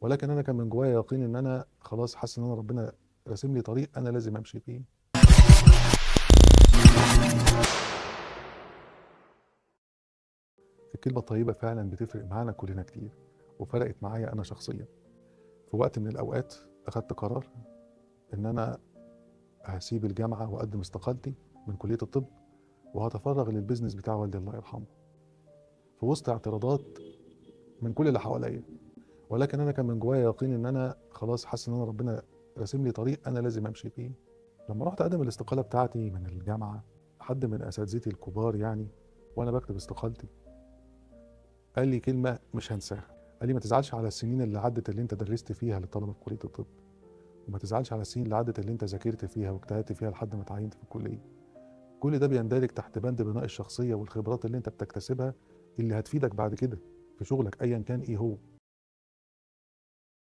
ولكن انا كان من جوايا يقين ان انا خلاص حاسس ان انا ربنا راسم لي طريق انا لازم امشي فيه. الكلمه الطيبه فعلا بتفرق معانا كلنا كتير، وفرقت معايا انا شخصيا. في وقت من الاوقات اخدت قرار ان انا هسيب الجامعه واقدم استقالتي من كليه الطب، وهتفرغ للبيزنس بتاع والدي الله يرحمه، في وسط اعتراضات من كل اللي حواليا. ولكن انا كان من جوايا يقين ان انا خلاص حاسس ان انا ربنا راسم لي طريق انا لازم امشي فيه. لما رحت اقدم الاستقاله بتاعتي من الجامعه، حد من اساتذتي الكبار يعني وانا بكتب استقالتي قال لي كلمه مش هنساها. قال لي ما تزعلش على السنين اللي عدت اللي انت درست فيها لطلبه في كليه الطب، وما تزعلش على السنين اللي عدت اللي انت ذاكرت فيها واجتهدت فيها لحد ما اتعينت في الكليه. كل ده بيندرج تحت بند بناء الشخصيه والخبرات اللي انت بتكتسبها، اللي هتفيدك بعد كده في شغلك ايا كان ايه هو.